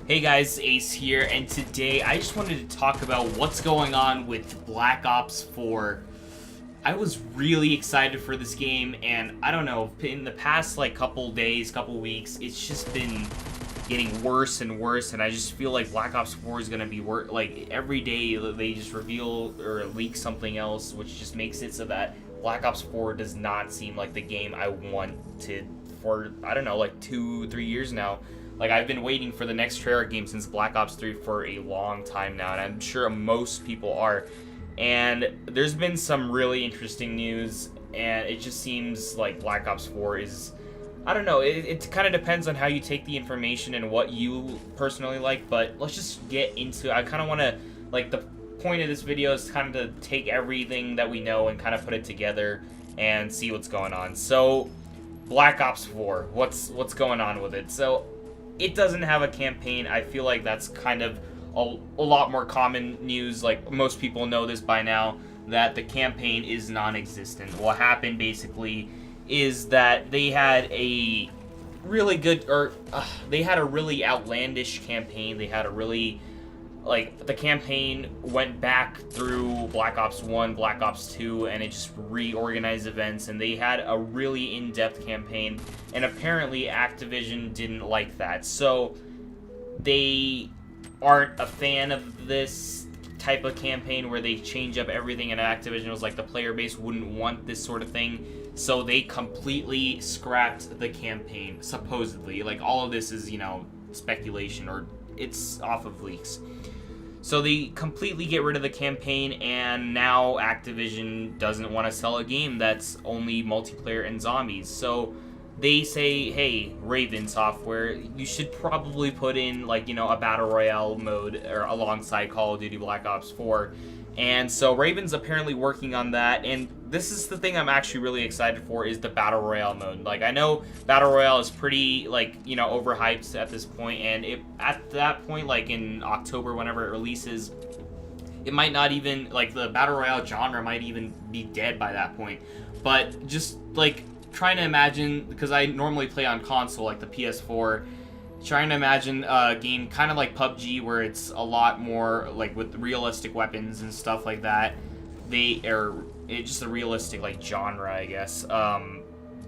Hey guys, Ace here, and today I just wanted to talk about what's going on with Black Ops 4. I was really excited for this game, and I don't know, in the past couple days, couple weeks, it's just been getting worse and worse, and I just feel like Black Ops 4 is gonna be worse. Like every day they just reveal or leak something else, which just makes it so that Black Ops 4 does not seem like the game I wanted for, I don't know, like 2-3 years now. Like, I've been waiting for the next Treyarch game since Black Ops 3 for a long time now, and I'm sure most people are. And there's been some really interesting news, and it just seems like Black Ops 4 is... I don't know, it kind of depends on how you take the information and what you personally like, but let's just get into it. I kind of want to, the point of this video is kind of to take everything that we know and kind of put it together and see what's going on. So, Black Ops 4, what's going on with it? So, it doesn't have a campaign. I feel like that's kind of a lot more common news. Like, most people know this by now, that the campaign is non-existent. What happened, basically, is that they had a really good, they had a really outlandish campaign. They had a really, the campaign went back through Black Ops 1, Black Ops 2, and it just reorganized events, and they had a really in-depth campaign, and apparently Activision didn't like that. So they aren't a fan of this type of campaign where they change up everything, and Activision was like, the player base wouldn't want this sort of thing. So they completely scrapped the campaign, supposedly. Like, all of this is, speculation, or it's off of leaks. So they completely get rid of the campaign, and now Activision doesn't want to sell a game that's only multiplayer and zombies. So they say, hey, Raven Software, you should probably put in, a Battle Royale mode or alongside Call of Duty Black Ops 4. And so Raven's apparently working on that, and this is the thing I'm actually really excited for, is the Battle Royale mode. I know Battle Royale is pretty, overhyped at this point, and at that point, in October, whenever it releases, it might not even, the Battle Royale genre might even be dead by that point. But just, trying to imagine, because I normally play on console, the PS4, trying to imagine a game kind of like PUBG, where it's a lot more with realistic weapons and stuff like that. It's just a realistic genre, I guess.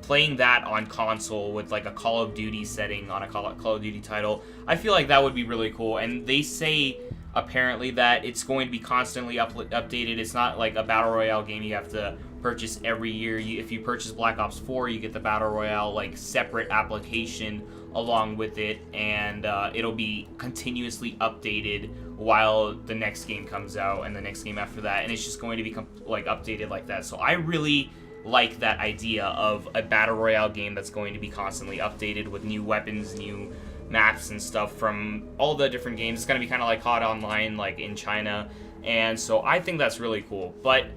Playing that on console with a Call of Duty setting on a Call of Duty title, I feel like that would be really cool. And they say apparently that it's going to be constantly updated. It's not like a Battle Royale game you have to purchase every year. If you purchase Black Ops 4, you get the Battle Royale separate application along with it, and it'll be continuously updated while the next game comes out and the next game after that, and it's just going to be updated like that. So I really like that idea of a Battle Royale game that's going to be constantly updated with new weapons, new maps and stuff from all the different games. It's going to be kind of like COD Online in China, and so I think that's really cool. But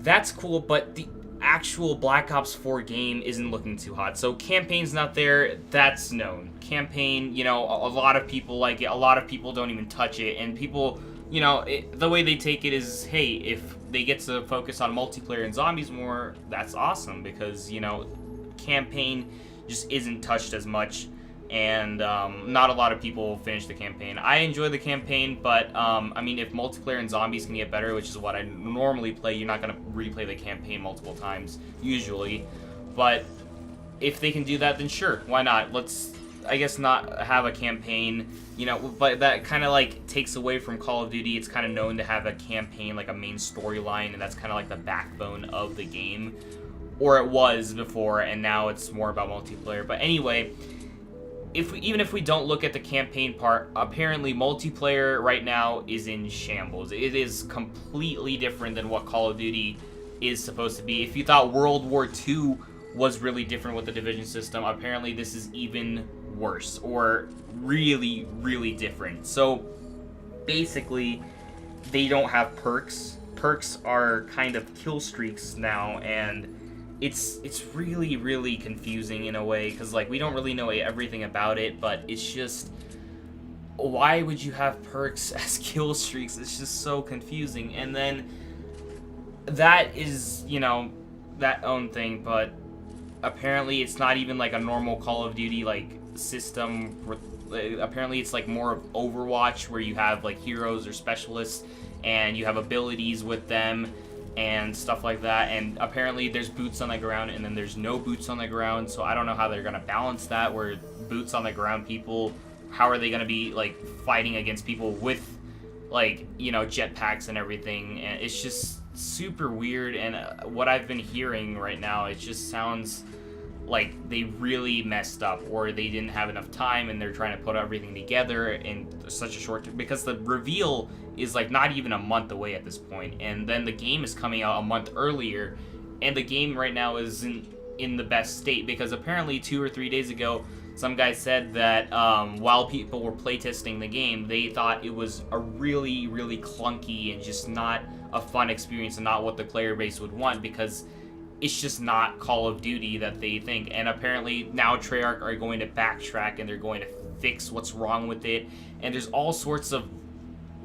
that's cool, but the actual Black Ops 4 game isn't looking too hot. So campaign's not there, that's known. Campaign, a lot of people like it, a lot of people don't even touch it, and people, the way they take it is, hey, if they get to focus on multiplayer and zombies more, that's awesome, because, campaign just isn't touched as much, and not a lot of people finish the campaign. I enjoy the campaign, but I mean, if multiplayer and zombies can get better, which is what I normally play, you're not going to replay the campaign multiple times, usually. But if they can do that, then sure, why not? Let's, I guess, not have a campaign, but that kind of takes away from Call of Duty. It's kind of known to have a campaign, a main storyline, and that's kind of the backbone of the game. Or it was before, and now it's more about multiplayer. But anyway, even if we don't look at the campaign part, apparently multiplayer right now is in shambles. It is completely different than what Call of Duty is supposed to be. If you thought World War II was really different with the division system, apparently this is even worse, or really, really different. So basically, they don't have perks. Perks are kind of kill streaks now, and it's really, really confusing in a way, because we don't really know everything about it, but it's just, why would you have perks as kill streaks? It's just so confusing. And then that is, that own thing, but apparently it's not even a normal Call of Duty system apparently it's like more of Overwatch, where you have like heroes or specialists, and you have abilities with them and stuff like that. And apparently there's boots on the ground, and then there's no boots on the ground. So I don't know how they're gonna balance that. Where boots on the ground people, how are they gonna be like fighting against people with like, you know, jetpacks and everything? And it's just super weird. And what I've been hearing right now, it just sounds like they really messed up, or they didn't have enough time and they're trying to put everything together in such a short time, because the reveal is like not even a month away at this point, and then the game is coming out a month earlier, and the game right now isn't in the best state, because apparently 2 or 3 days ago some guy said that while people were playtesting the game, they thought it was a really clunky and just not a fun experience, and not what the player base would want, because it's just not Call of Duty that they think. And apparently now Treyarch are going to backtrack, and they're going to fix what's wrong with it, and there's all sorts of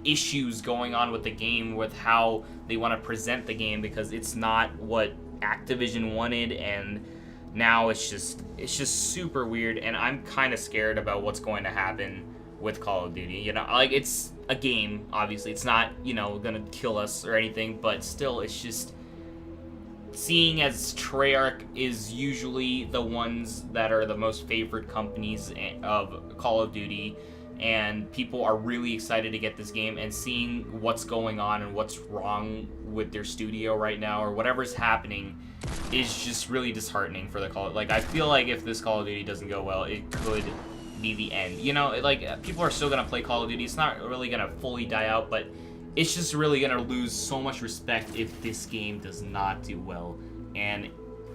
issues going on with the game, with how they want to present the game, because it's not what Activision wanted, and now it's just super weird. And I'm kind of scared about what's going to happen with Call of Duty. You know, like, it's a game, obviously it's not, you know, gonna kill us or anything, but still, it's just, seeing as Treyarch is usually the ones that are the most favored companies of Call of Duty, and people are really excited to get this game, and seeing what's going on and what's wrong with their studio right now, or whatever's happening, is just really disheartening for the Call. Like, I feel like if this Call of Duty doesn't go well, it could be the end. You know, like, people are still gonna play Call of Duty. It's not really gonna fully die out, but it's just really gonna lose so much respect if this game does not do well. And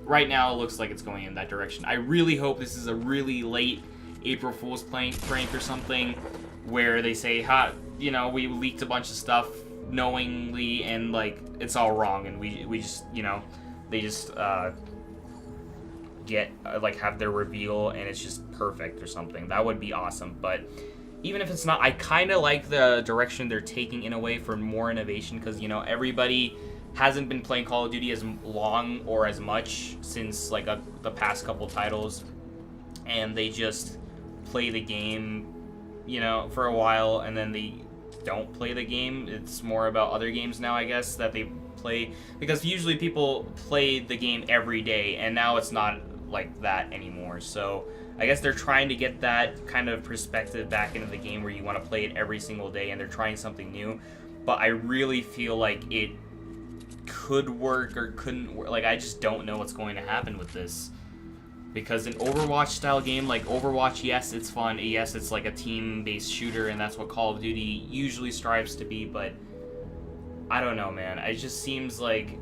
right now it looks like it's going in that direction. I really hope this is a really late April Fool's prank or something, where they say, you know, we leaked a bunch of stuff knowingly, and like it's all wrong, and we just, you know, they just get like have their reveal and it's just perfect or something. That would be awesome. But even if it's not, I kind of like the direction they're taking in a way for more innovation, because, you know, everybody hasn't been playing Call of Duty as long or as much since like the past couple titles, and they just play the game, you know, for a while, and then they don't play the game. It's more about other games now, I guess, that they play, because usually people play the game every day, and now it's not like that anymore. So I guess they're trying to get that kind of perspective back into the game, where you want to play it every single day, and they're trying something new. But I really feel like it could work or couldn't work. Like, I just don't know what's going to happen with this, because an Overwatch style game, like Overwatch, yes, it's fun, yes, it's like a team-based shooter, and that's what Call of Duty usually strives to be, but I don't know, man. It just seems like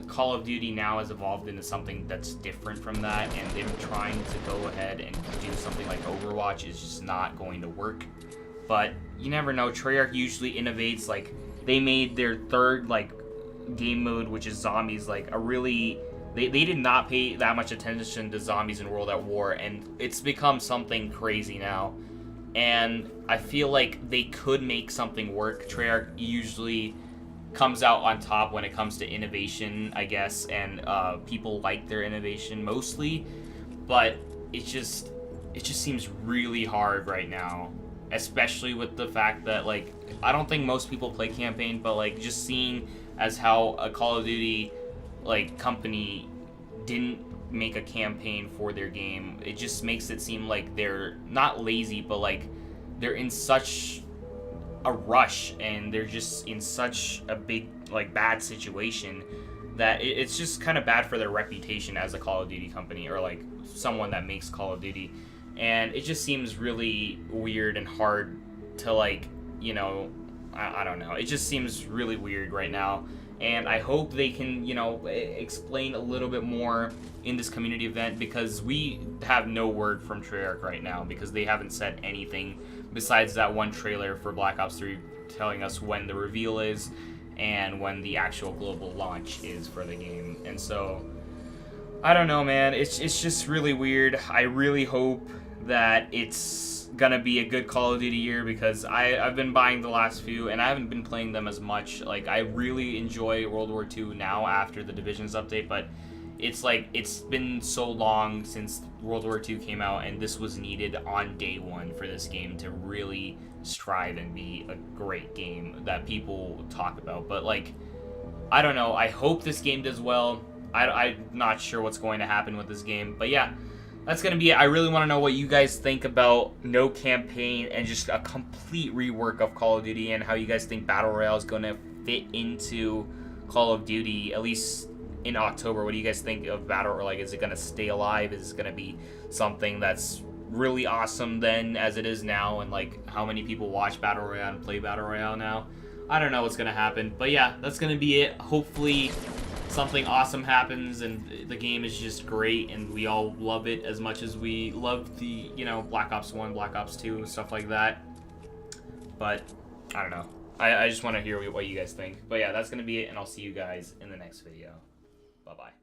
Call of Duty now has evolved into something that's different from that, and them trying to go ahead and do something like Overwatch is just not going to work. But you never know. Treyarch usually innovates. Like, they made their third like game mode, which is zombies, like a really, they did not pay that much attention to zombies in World at War, and it's become something crazy now. And I feel like they could make something work. Treyarch usually comes out on top when it comes to innovation, I guess, and people like their innovation mostly, but it just seems really hard right now, especially with the fact that, like, I don't think most people play campaign, but like just seeing as how a Call of Duty like company didn't make a campaign for their game, it just makes it seem like they're not lazy, but like they're in such a rush, and they're just in such a big, like, bad situation that it's just kind of bad for their reputation as a Call of Duty company, or like someone that makes Call of Duty. And it just seems really weird and hard to, like, you know, I don't know. It just seems really weird right now. And I hope they can, you know, explain a little bit more in this community event, because we have no word from Treyarch right now, because they haven't said anything besides that one trailer for Black Ops 3 telling us when the reveal is and when the actual global launch is for the game. And so, I don't know, man. It's just really weird. I really hope that it's gonna be a good Call of Duty year, because I've been buying the last few and I haven't been playing them as much. Like, I really enjoy World War II now after the Divisions update, but it's like, it's been so long since World War II came out, and this was needed on day one for this game to really strive and be a great game that people talk about. But, like, I don't know. I hope this game does well. I'm not sure what's going to happen with this game. But yeah, that's going to be it. I really want to know what you guys think about no campaign and just a complete rework of Call of Duty, and how you guys think Battle Royale is going to fit into Call of Duty, at least in October. What do you guys think of Battle Royale? Like, is it going to stay alive? Is it going to be something that's really awesome then as it is now? And, like, how many people watch Battle Royale and play Battle Royale now? I don't know what's going to happen. But yeah, that's going to be it. Hopefully something awesome happens and the game is just great and we all love it as much as we loved the, you know, Black Ops 1, Black Ops 2, and stuff like that. But I don't know. I just want to hear what you guys think. But yeah, that's going to be it, and I'll see you guys in the next video. Bye-bye.